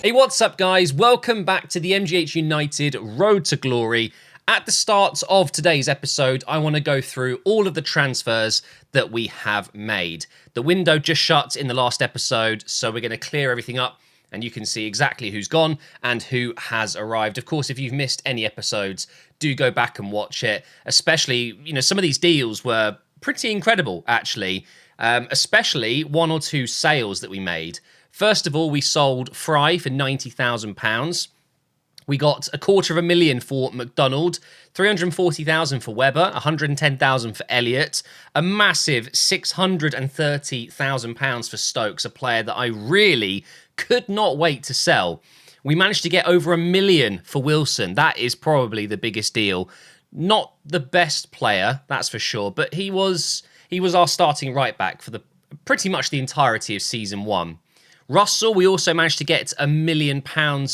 Hey, what's up guys? Welcome back to the MGH United Road to Glory. At the start of today's episode, I want to go through all of the transfers that we have made. The window just shut in the last episode, so we're going to clear everything up and you can see exactly who's gone and who has arrived. Of course, if you've missed any episodes, do go back and watch it. Especially, some of these deals were pretty incredible, actually. Especially one or two sales that we made. First of all, we sold Fry for £90,000. We got £250,000 for McDonald, £340,000 for Webber, £110,000 for Elliott, a massive £630,000 for Stokes, a player that I really could not wait to sell. We managed to get over £1 million for Wilson. That is probably the biggest deal. Not the best player, that's for sure, but he was our starting right back for pretty much the entirety of season 1. Russell, we also managed to get £1 million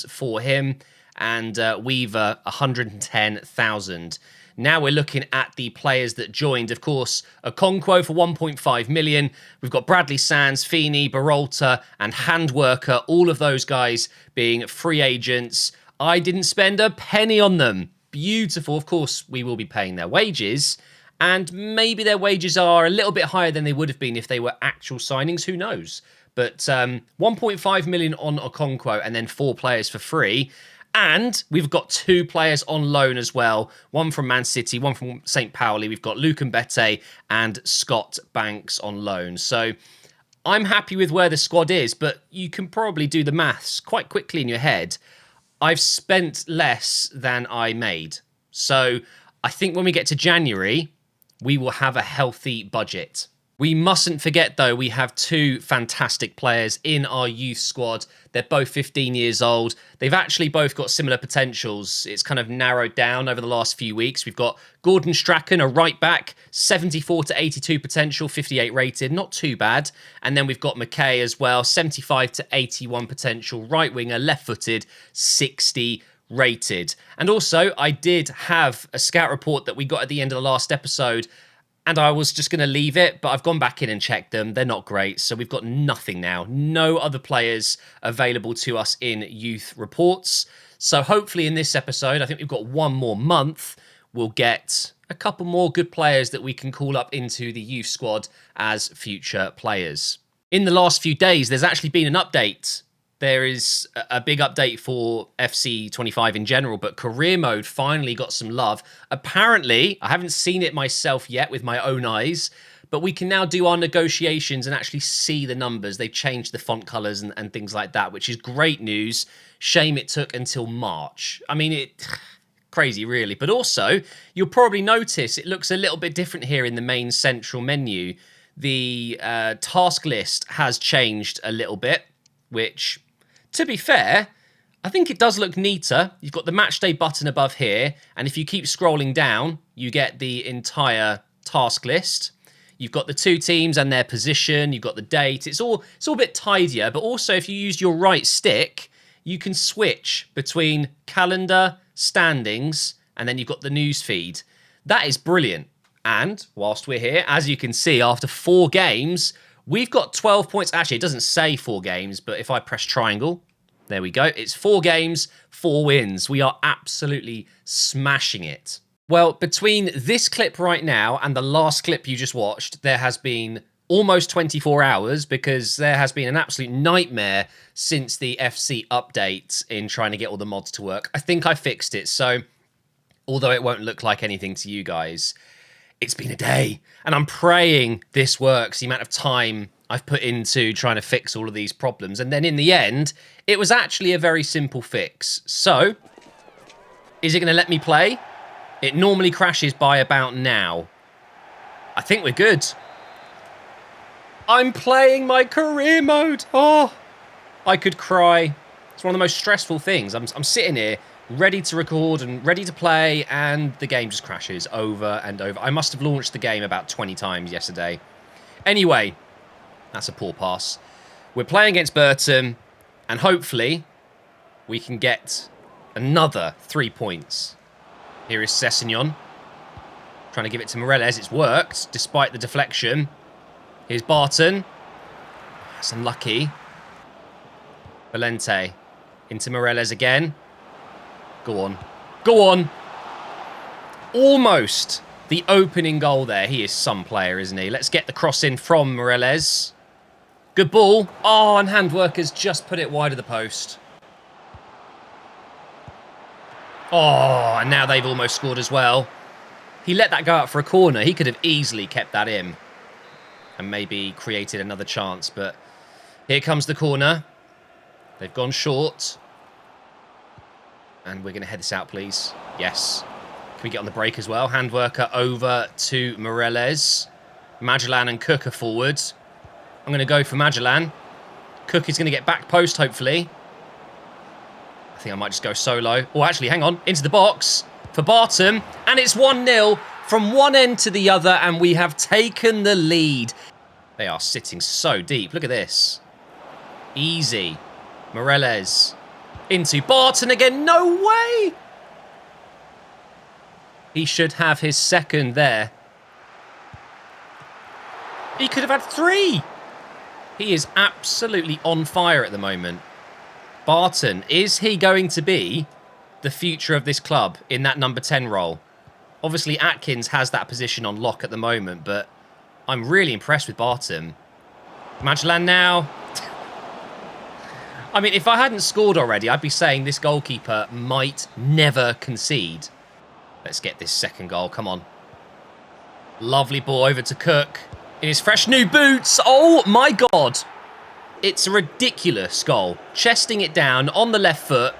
for him, and Weaver, 110,000. Now we're looking at the players that joined. Of course, Okonkwo for 1.5 million. We've got Bradley Sands, Feeney, Barolta, and Handworker. All of those guys being free agents. I didn't spend a penny on them. Beautiful. Of course, we will be paying their wages. And maybe their wages are a little bit higher than they would have been if they were actual signings. Who knows? But 1.5 million on Okonkwo and then 4 players for free. And we've got 2 players on loan as well. One from Man City, one from St. Pauli. We've got Luke Mbete and Scott Banks on loan. So I'm happy with where the squad is, but you can probably do the maths quite quickly in your head. I've spent less than I made. So I think when we get to January, we will have a healthy budget. We mustn't forget, though, we have 2 fantastic players in our youth squad. They're both 15 years old. They've actually both got similar potentials. It's kind of narrowed down over the last few weeks. We've got Gordon Strachan, a right back, 74 to 82 potential, 58 rated, not too bad. And then we've got McKay as well, 75 to 81 potential, right winger, left-footed, 60 rated. And also, I did have a scout report that we got at the end of the last episode, and I was just going to leave it, but I've gone back in and checked them. They're not great, so we've got nothing now. No other players available to us in youth reports. So hopefully in this episode, I think we've got 1 more month, we'll get a couple more good players that we can call up into the youth squad as future players. In the last few days, there's actually been an update. There is a big update for FC 25 in general, but career mode finally got some love. Apparently, I haven't seen it myself yet with my own eyes, but we can now do our negotiations and actually see the numbers. They've changed the font colors and things like that, which is great news. Shame it took until March. I mean, crazy really. But also, you'll probably notice it looks a little bit different here in the main central menu. The task list has changed a little bit, which, to be fair, I think it does look neater. You've got the match day button above here, and if you keep scrolling down, you get the entire task list. You've got the 2 teams and their position, you've got the date. It's all a bit tidier, but also if you use your right stick, you can switch between calendar, standings, and then you've got the news feed. That is brilliant. And whilst we're here, as you can see, after 4 games, we've got 12 points. Actually, it doesn't say 4 games, but if I press triangle, there we go. It's 4 games, 4 wins. We are absolutely smashing it. Well, between this clip right now and the last clip you just watched, there has been almost 24 hours because there has been an absolute nightmare since the FC update in trying to get all the mods to work. I think I fixed it, so although it won't look like anything to you guys, it's been a day, and I'm praying this works, the amount of time I've put into trying to fix all of these problems. And then in the end, it was actually a very simple fix. So, is it going to let me play? It normally crashes by about now. I think we're good. I'm playing my career mode. Oh, I could cry. It's one of the most stressful things. I'm sitting here ready to record and ready to play, and the game just crashes over and over. I must have launched the game about 20 times yesterday. Anyway, that's a poor pass. We're playing against Burton, and hopefully we can get another 3 points. Here is Sessegnon. Trying to give it to Meireles. It's worked, despite the deflection. Here's Barton. That's unlucky. Valente. Into Meireles again. Go on. Go on. Almost the opening goal there. He is some player, isn't he? Let's get the cross in from Meireles. Good ball. Oh, and Handwerker's just put it wide of the post. Oh, and now they've almost scored as well. He let that go out for a corner. He could have easily kept that in and maybe created another chance. But here comes the corner. They've gone short. And we're going to head this out, please. Yes. Can we get on the break as well? Handwerker over to Meireles. Magellan and Cook are forward. I'm going to go for Magellan. Cook is going to get back post, hopefully. I think I might just go solo. Oh, actually, hang on. Into the box for Barton. And it's 1-0 from one end to the other. And we have taken the lead. They are sitting so deep. Look at this. Easy. Meireles. Into Barton again. No way. He should have his second there. He could have had 3. He is absolutely on fire at the moment. Barton, is he going to be the future of this club in that number 10 role? Obviously, Atkins has that position on lock at the moment, but I'm really impressed with Barton. Magellan now. I mean, if I hadn't scored already, I'd be saying this goalkeeper might never concede. Let's get this second goal. Come on. Lovely ball over to Cook. In his fresh new boots. Oh, my God. It's a ridiculous goal. Chesting it down on the left foot.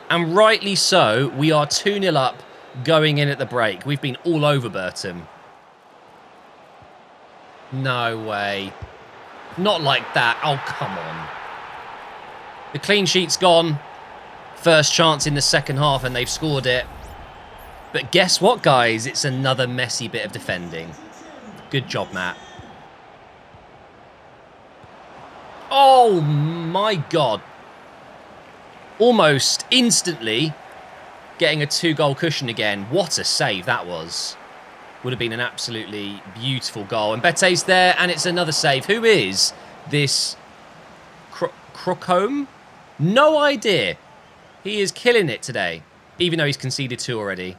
And rightly so, we are 2-0 up going in at the break. We've been all over Burton. No way. Not like that. Oh, come on. The clean sheet's gone. First chance in the second half and they've scored it. But guess what, guys? It's another messy bit of defending. Good job, Matt. Oh, my God. Almost instantly getting a 2-goal cushion again. What a save that was. Would have been an absolutely beautiful goal. And Bete's there, and it's another save. Who is this Crocombe? No idea. He is killing it today, even though he's conceded 2 already. Is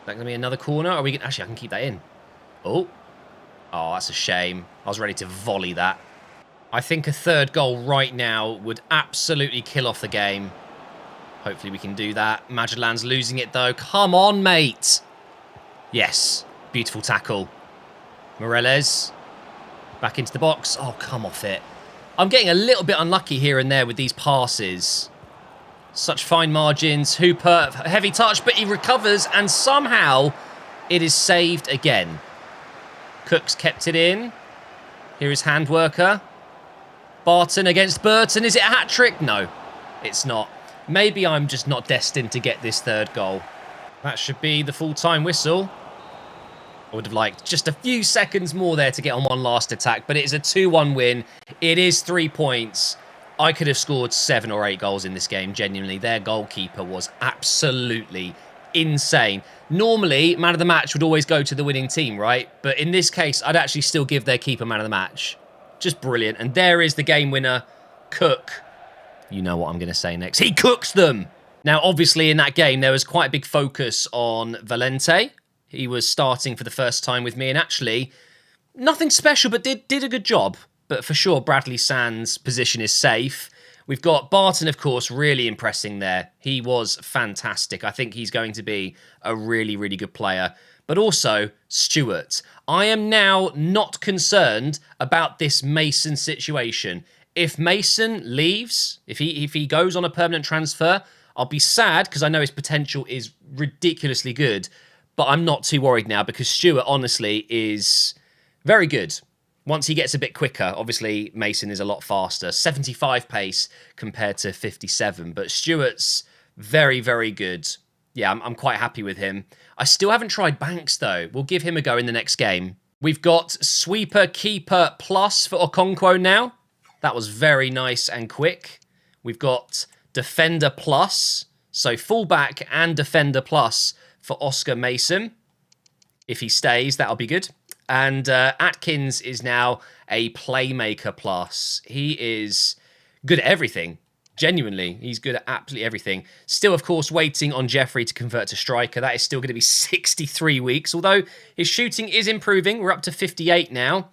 that going to be another corner? Are we actually, I can keep that in. Oh. Oh, that's a shame. I was ready to volley that. I think a 3rd goal right now would absolutely kill off the game. Hopefully we can do that. Magellan's losing it, though. Come on, mate. Yes. Beautiful tackle. Meireles. Back into the box. Oh, come off it. I'm getting a little bit unlucky here and there with these passes. Such fine margins. Hooper, heavy touch, but he recovers, and somehow it is saved again. Cook's kept it in. Here is Handwerker. Barton against Burton. Is it a hat-trick? No, it's not. Maybe I'm just not destined to get this 3rd goal. That should be the full-time whistle. I would have liked just a few seconds more there to get on one last attack, but it is a 2-1 win. It is 3 points. I could have scored 7 or 8 goals in this game, genuinely. Their goalkeeper was absolutely insane. Normally, man of the match would always go to the winning team, right? But in this case, I'd actually still give their keeper man of the match. Just brilliant. And there is the game winner, Cook. You know what I'm going to say next. He cooks them! Now, obviously, in that game, there was quite a big focus on Valente. He was starting for the first time with me, and actually, nothing special, but did a good job. But for sure, Bradley Sand's position is safe. We've got Barton, of course, really impressing there. He was fantastic. I think he's going to be a really, really good player. But also, Stewart. I am now not concerned about this Mason situation. If Mason leaves, if he goes on a permanent transfer, I'll be sad because I know his potential is ridiculously good. But I'm not too worried now because Stewart, honestly, is very good. Once he gets a bit quicker, obviously Mason is a lot faster. 75 pace compared to 57. But Stewart's very, very good. Yeah, I'm quite happy with him. I still haven't tried Banks, though. We'll give him a go in the next game. We've got Sweeper Keeper Plus for Okonkwo now. That was very nice and quick. We've got Defender Plus. So fullback and Defender Plus for Oscar Mason. If he stays, that'll be good. And Atkins is now a playmaker plus. He is good at everything. Genuinely, he's good at absolutely everything. Still, of course, waiting on Jeffrey to convert to striker. That is still going to be 63 weeks, although his shooting is improving. We're up to 58 now.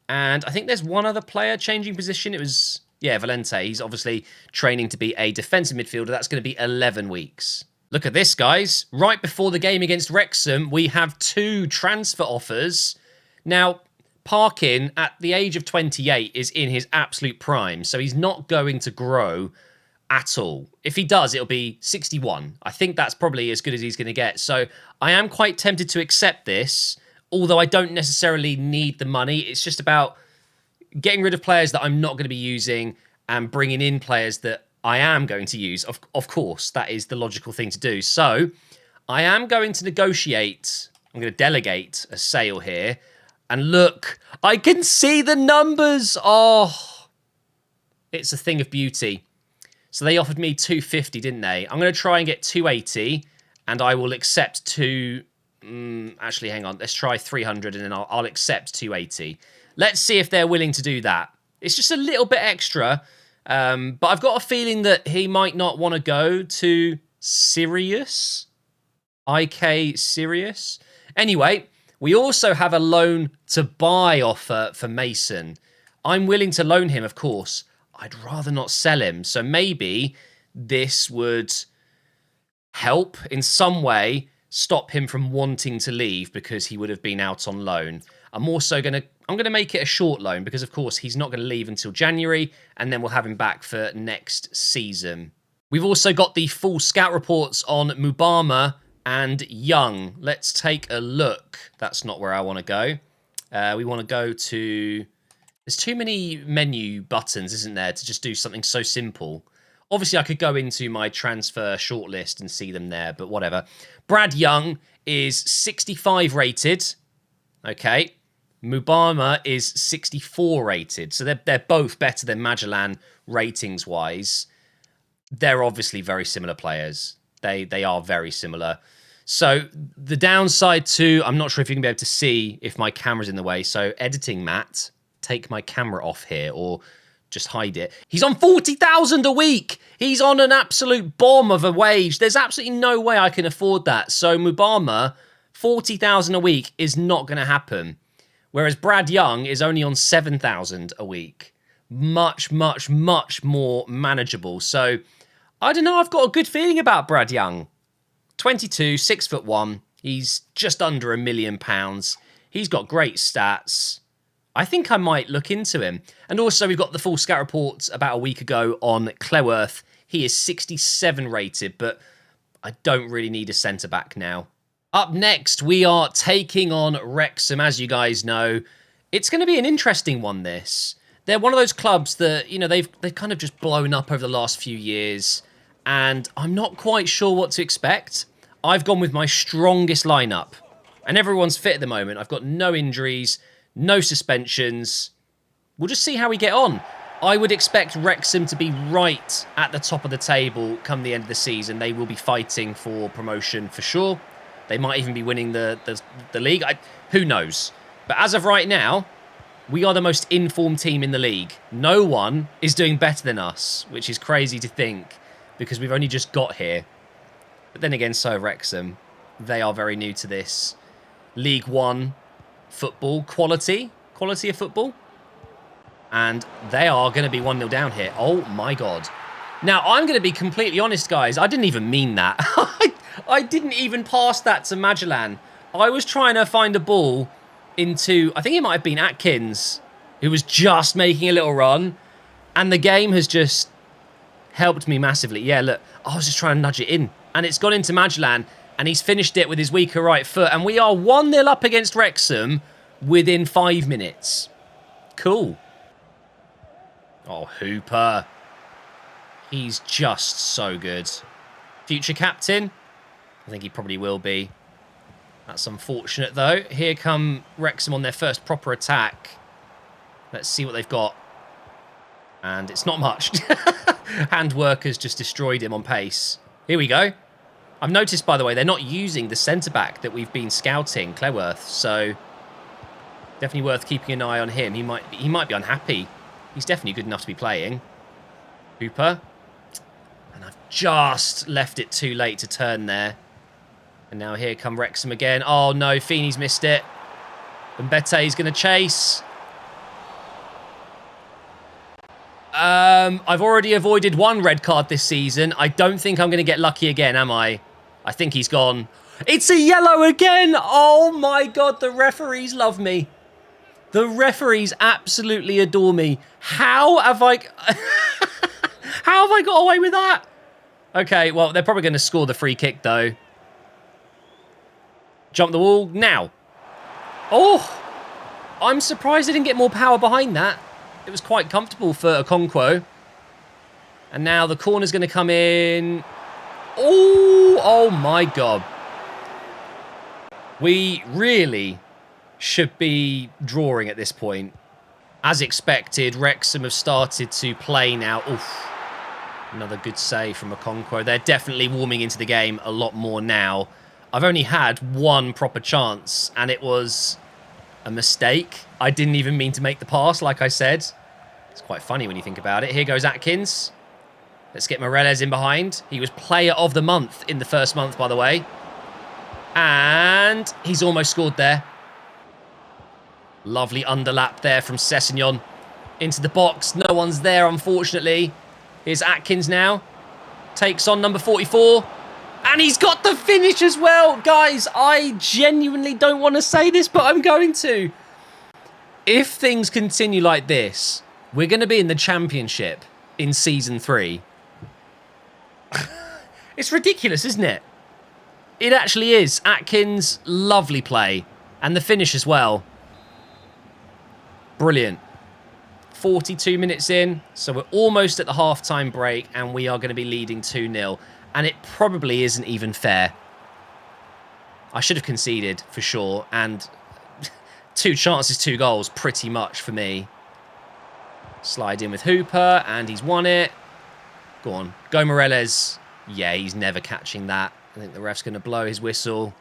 And I think there's one other player changing position. It was, yeah, Valente. He's obviously training to be a defensive midfielder. That's going to be 11 weeks. Look at this, guys. Right before the game against Wrexham, we have 2 transfer offers. Now, Parkin, at the age of 28, is in his absolute prime, so he's not going to grow at all. If he does, it'll be 61. I think that's probably as good as he's going to get. So I am quite tempted to accept this, although I don't necessarily need the money. It's just about getting rid of players that I'm not going to be using and bringing in players that I am going to use. Of course, that is the logical thing to do. So I am going to negotiate. I'm going to delegate a sale here. And look, I can see the numbers. Oh, it's a thing of beauty. So they offered me 250, didn't they? I'm going to try and get 280, and I will accept actually, hang on. Let's try 300, and then I'll accept 280. Let's see if they're willing to do that. It's just a little bit extra, but I've got a feeling that he might not want to go to Sirius. IK Sirius. Anyway, we also have a loan to buy offer for Mason. I'm willing to loan him, of course. I'd rather not sell him. So maybe this would help in some way stop him from wanting to leave because he would have been out on loan. I'm also going to make it a short loan because, of course, he's not going to leave until January, and then we'll have him back for next season. We've also got the full scout reports on Mubama and Young. Let's take a look. That's not where I want to go. We want to go to... There's too many menu buttons, isn't there, to just do something so simple. Obviously, I could go into my transfer shortlist and see them there, but whatever. Brad Young is 65 rated. Okay. Mubama is 64 rated. So they're both better than Magellan ratings-wise. They're obviously very similar players. They are very similar. So the downside to... I'm not sure if you can be able to see if my camera's in the way. So editing, Matt... take my camera off here or just hide it. He's on 40,000 a week. He's on an absolute bomb of a wage. There's absolutely no way I can afford that. So Mubama, 40,000 a week is not going to happen. Whereas Brad Young is only on 7,000 a week. Much, much, much more manageable. So I don't know. I've got a good feeling about Brad Young. 22, 6'1". He's just under £1 million. He's got great stats. I think I might look into him. And also, we've got the full scout reports about a week ago on Cleworth. He is 67 rated, but I don't really need a centre-back now. Up next, we are taking on Wrexham, as you guys know. It's going to be an interesting one, this. They're one of those clubs that, you know, they've kind of just blown up over the last few years, and I'm not quite sure what to expect. I've gone with my strongest lineup, and everyone's fit at the moment. I've got no injuries, no suspensions. We'll just see how we get on. I would expect Wrexham to be right at the top of the table come the end of the season. They will be fighting for promotion for sure. They might even be winning the league. Who knows? But as of right now, we are the most informed team in the league. No one is doing better than us, which is crazy to think because we've only just got here. But then again, so Wrexham. They are very new to this. League One football quality of football, and they are going to be 1-0 down here. Oh my god. Now I'm going to be completely honest, guys, I didn't even mean that. I didn't even pass that to Magellan. I was trying to find a ball into, I think it might have been Atkins, who was just making a little run, and the game has just helped me massively. Yeah, look, I was just trying to nudge it in, and it's gone into Magellan, and he's finished it with his weaker right foot. And we are 1-0 up against Wrexham within 5 minutes. Cool. Oh, Hooper. He's just so good. Future captain? I think he probably will be. That's unfortunate, though. Here come Wrexham on their first proper attack. Let's see what they've got. And it's not much. Hand workers just destroyed him on pace. Here we go. I've noticed, by the way, they're not using the centre-back that we've been scouting, Cleworth, so definitely worth keeping an eye on him. He might be unhappy. He's definitely good enough to be playing. Hooper. And I've just left it too late to turn there. And now here come Wrexham again. Oh, no, Feeney's missed it. Mbette's going to chase. I've already avoided one red card this season. I don't think I'm going to get lucky again, am I? I think he's gone. It's a yellow again! Oh my god, the referees love me. The referees absolutely adore me. How have I... How have I got away with that? Okay, well, they're probably going to score the free kick, though. Jump the wall now. Oh! I'm surprised I didn't get more power behind that. It was quite comfortable for Okonkwo. And now the corner's going to come in. Oh my god. We really should be drawing at this point. As expected, Wrexham have started to play now. Oof. Another good save from Okonkwo. They're definitely warming into the game a lot more now. I've only had one proper chance, and it was a mistake. I didn't even mean to make the pass, like I said. It's quite funny when you think about it. Here goes Atkins. Let's get Meireles in behind. He was player of the month in the first month, by the way. And he's almost scored there. Lovely underlap there from Sessegnon into the box. No one's there, unfortunately. Here's Atkins now. Takes on number 44. And he's got the finish as well. Guys, I genuinely don't want to say this, but I'm going to. If things continue like this, we're going to be in the Championship in Season 3. It's ridiculous, isn't it? It actually is. Atkins, lovely play. And the finish as well. Brilliant. 42 minutes in, so we're almost at the half-time break, and we are going to be leading 2-0. And it probably isn't even fair. I should have conceded, for sure, and 2 chances, 2 goals, pretty much for me. Slide in with Hooper, and he's won it. Go on. Go Meireles. Yeah, he's never catching that. I think the ref's going to blow his whistle.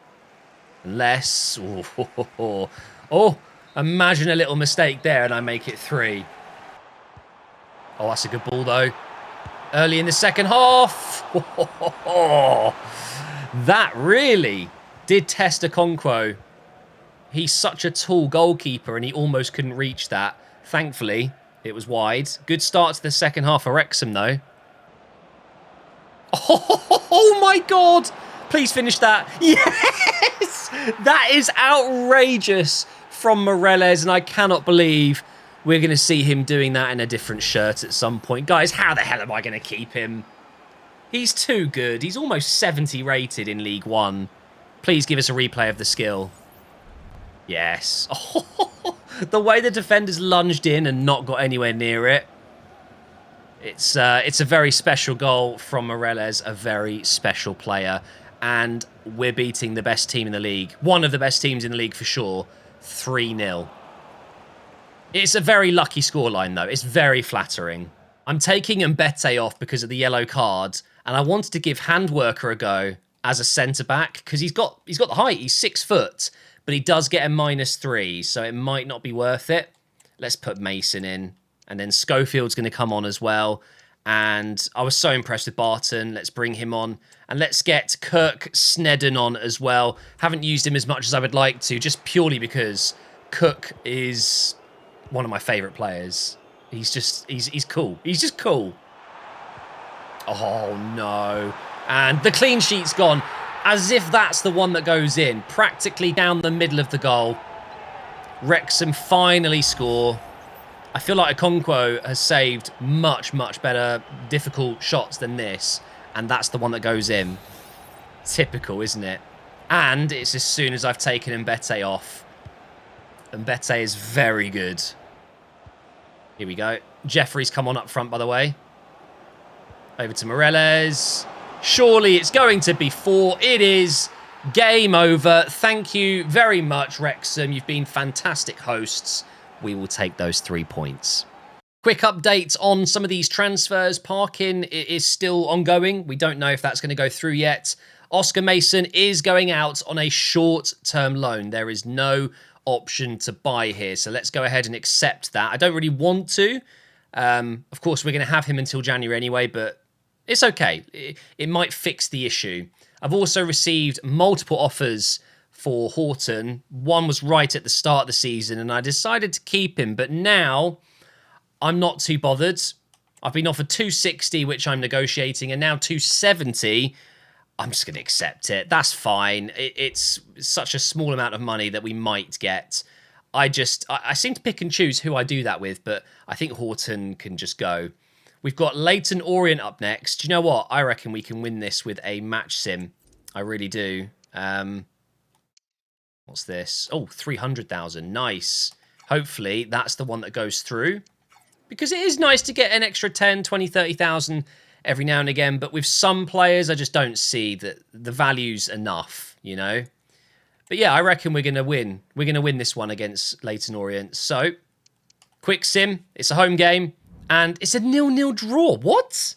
Unless... Oh, imagine a little mistake there and I make it 3. Oh, that's a good ball, though. Early in the second half. That really did test Okonkwo. He's such a tall goalkeeper and he almost couldn't reach that. Thankfully, it was wide. Good start to the second half for Wrexham, though. Oh my god! Please finish that. Yes! That is outrageous from Meireles, and I cannot believe we're going to see him doing that in a different shirt at some point. Guys, how the hell am I going to keep him? He's too good. He's almost 70 rated in League One. Please give us a replay of the skill. Yes. Oh, the way the defenders lunged in and not got anywhere near it. It's a very special goal from Meireles, a very special player. And we're beating the best team in the league. One of the best teams in the league for sure. 3-0. It's a very lucky scoreline, though. It's very flattering. I'm taking Mbete off because of the yellow card, and I wanted to give Handwerker a go as a centre-back because he's got the height. He's 6 foot, but he does get a -3, so it might not be worth it. Let's put Mason in, and then Schofield's going to come on as well. And I was so impressed with Barton. Let's bring him on. And let's get Kirk Snedden on as well. Haven't used him as much as I would like to, just purely because Cook is one of my favourite players. He's cool. He's just cool. Oh, no. And the clean sheet's gone. As if that's the one that goes in. Practically down the middle of the goal. Wrexham finally score. I feel like Okonkwo has saved much, much better difficult shots than this. And that's the one that goes in. Typical, isn't it? And it's as soon as I've taken Mbete off. Mbete is very good. Here we go. Jeffrey's come on up front, by the way. Over to Meireles. Surely it's going to be 4. It is. Game over. Thank you very much, Wrexham. You've been fantastic hosts. We will take those 3 points. Quick update on some of these transfers. Parkin is still ongoing. We don't know if that's going to go through yet. Oscar Mason is going out on a short-term loan. There is no option to buy here. So let's go ahead and accept that. I don't really want to. Of course, we're going to have him until January anyway, but it's okay. It might fix the issue. I've also received multiple offers for Horton. One was right at the start of the season, and I decided to keep him. But now I'm not too bothered. I've been offered 260, which I'm negotiating, and now 270. I'm just going to accept it. That's fine. It's such a small amount of money that we might get. I seem to pick and choose who I do that with, but I think Horton can just go. We've got Leyton Orient up next. Do you know what? I reckon we can win this with a match sim. I really do. What's this? Oh, 300,000. Nice. Hopefully that's the one that goes through. Because it is nice to get an extra 10, 20, 30,000 every now and again. But with some players, I just don't see that the value's enough, you know? But yeah, I reckon we're going to win. We're going to win this one against Leyton Orient. So, quick sim. It's a home game. And it's a 0-0 draw. What?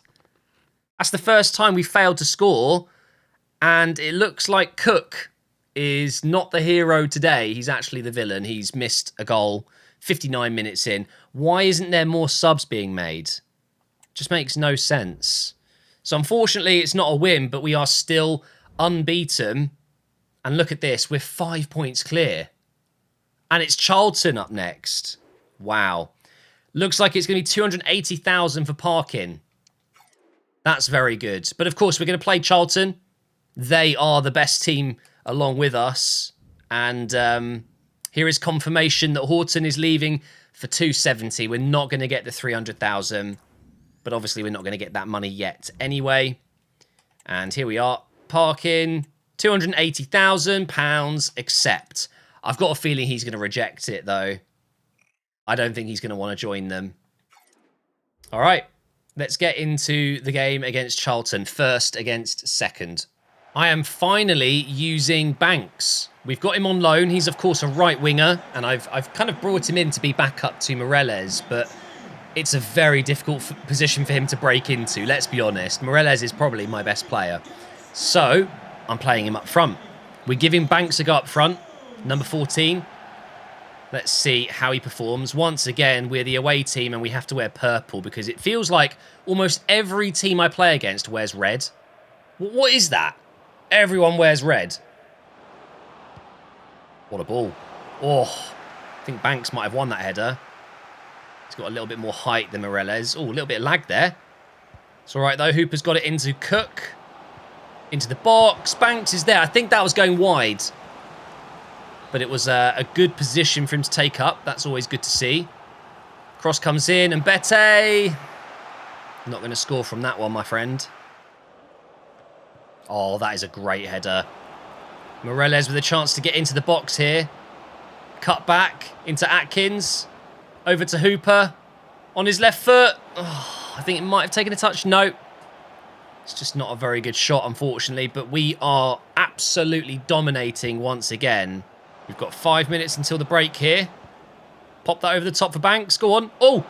That's the first time we failed to score. And it looks like Cook is not the hero today. He's actually the villain. He's missed a goal 59 minutes in. Why isn't there more subs being made? Just makes no sense. So unfortunately, it's not a win, but we are still unbeaten. And look at this. We're 5 points clear. And it's Charlton up next. Wow. Looks like it's going to be 280,000 for parking. That's very good. But of course, we're going to play Charlton. They are the best team along with us. And here is confirmation that Horton is leaving for 270. We're not going to get the 300,000. But obviously, we're not going to get that money yet anyway. And here we are. Parking. £280,000. Accept. I've got a feeling he's going to reject it, though. I don't think he's going to want to join them. All right. Let's get into the game against Charlton. First against second. I am finally using Banks. We've got him on loan. He's, of course, a right winger. And I've kind of brought him in to be backup to Meireles. But it's a very difficult position for him to break into. Let's be honest. Meireles is probably my best player. So I'm playing him up front. We're giving Banks a go up front. Number 14. Let's see how he performs. Once again, we're the away team and we have to wear purple because it feels like almost every team I play against wears red. What is that? Everyone wears red. What a ball. Oh, I think Banks might have won that header. He's got a little bit more height than Meireles. Oh, a little bit of lag there. It's all right, though. Hooper's got it into Cook. Into the box. Banks is there. I think that was going wide. But it was a good position for him to take up. That's always good to see. Cross comes in and Bete. Not going to score from that one, my friend. Oh, that is a great header. Meireles with a chance to get into the box here. Cut back into Atkins. Over to Hooper. On his left foot. Oh, I think it might have taken a touch. No. It's just not a very good shot, unfortunately. But we are absolutely dominating once again. We've got 5 minutes until the break here. Pop that over the top for Banks. Go on. Oh!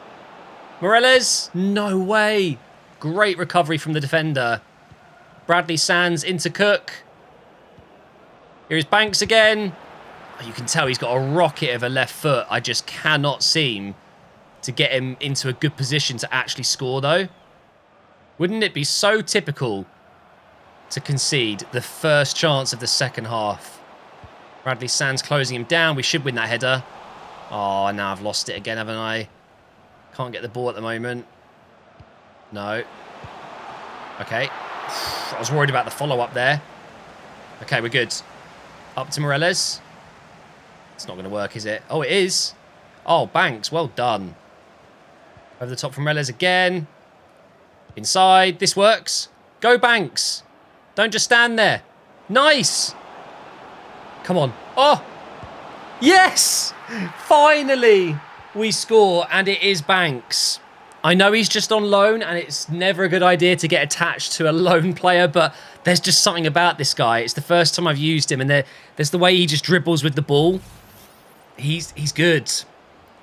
Meireles. No way. Great recovery from the defender. Bradley Sands into Cook. Here is Banks again. Oh, you can tell he's got a rocket of a left foot. I just cannot seem to get him into a good position to actually score, though. Wouldn't it be so typical to concede the first chance of the second half? Bradley Sands closing him down. We should win that header. Oh, now I've lost it again, haven't I? Can't get the ball at the moment. No. Okay. I was worried about the follow-up there. Okay, we're good. Up to Meireles. It's not going to work, is it? Oh, it is. Oh, Banks. Well done. Over the top from Meireles again. Inside. This works. Go, Banks. Don't just stand there. Nice. Come on. Oh! Yes! Finally, we score, and it is Banks. I know he's just on loan, and it's never a good idea to get attached to a loan player, but there's just something about this guy. It's the first time I've used him, and there's the way he just dribbles with the ball. He's good.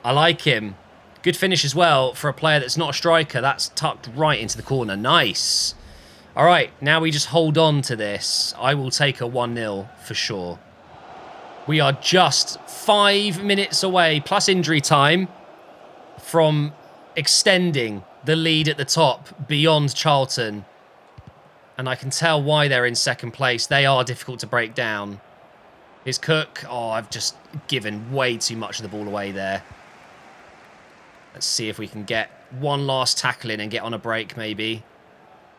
I like him. Good finish as well for a player that's not a striker. That's tucked right into the corner. Nice. All right, now we just hold on to this. I will take a 1-0 for sure. We are just 5 minutes away, plus injury time, from extending the lead at the top beyond Charlton. And I can tell why they're in second place. They are difficult to break down. Here's Cook. Oh, I've just given way too much of the ball away there. Let's see if we can get one last tackle in and get on a break, maybe.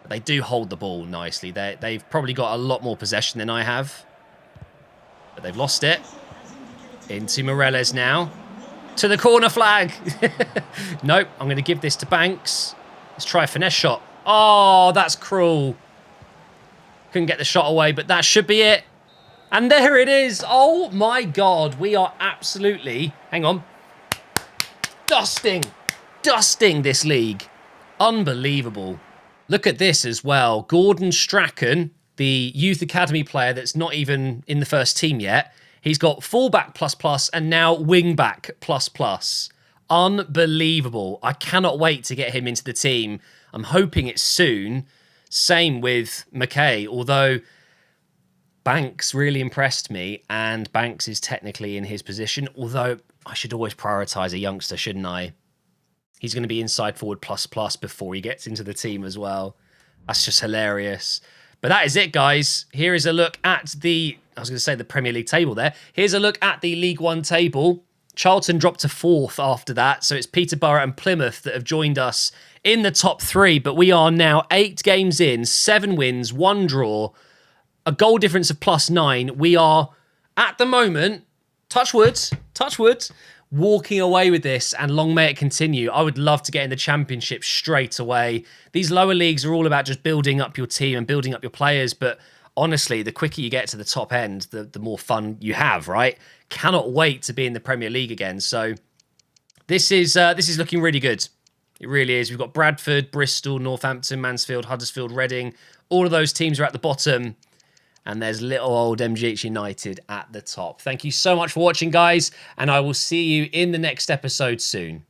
They do hold the ball nicely. They've probably got a lot more possession than I have. But they've lost it. Into Meireles now. To the corner flag. Nope, I'm going to give this to Banks. Let's try a finesse shot. Oh, that's cruel. Couldn't get the shot away, but that should be it. And there it is. Oh, my God. We are absolutely... Hang on. Dusting this league. Unbelievable. Look at this as well. Gordon Strachan, the youth academy player that's not even in the first team yet. He's got fullback ++ and now wingback ++. Unbelievable. I cannot wait to get him into the team. I'm hoping it's soon. Same with McKay, although Banks really impressed me, and Banks is technically in his position, although I should always prioritise a youngster, shouldn't I? He's going to be inside forward ++ before he gets into the team as well. That's just hilarious. But that is it, guys. Here is a look at the Premier League table there. Here's a look at the League One table. Charlton dropped to 4th after that, so it's Peterborough and Plymouth that have joined us in the top 3, but we are now 8 games in, 7 wins, 1 draw, a goal difference of +9. We are, at the moment, touch wood, walking away with this, and long may it continue. I would love to get in the Championship straight away. These lower leagues are all about just building up your team and building up your players, but honestly, the quicker you get to the top end, the more fun you have, right? Cannot wait to be in the Premier League again. So this is looking really good. It really is. We've got Bradford, Bristol, Northampton, Mansfield, Huddersfield, Reading. All of those teams are at the bottom. And there's little old MGH United at the top. Thank you so much for watching, guys. And I will see you in the next episode soon.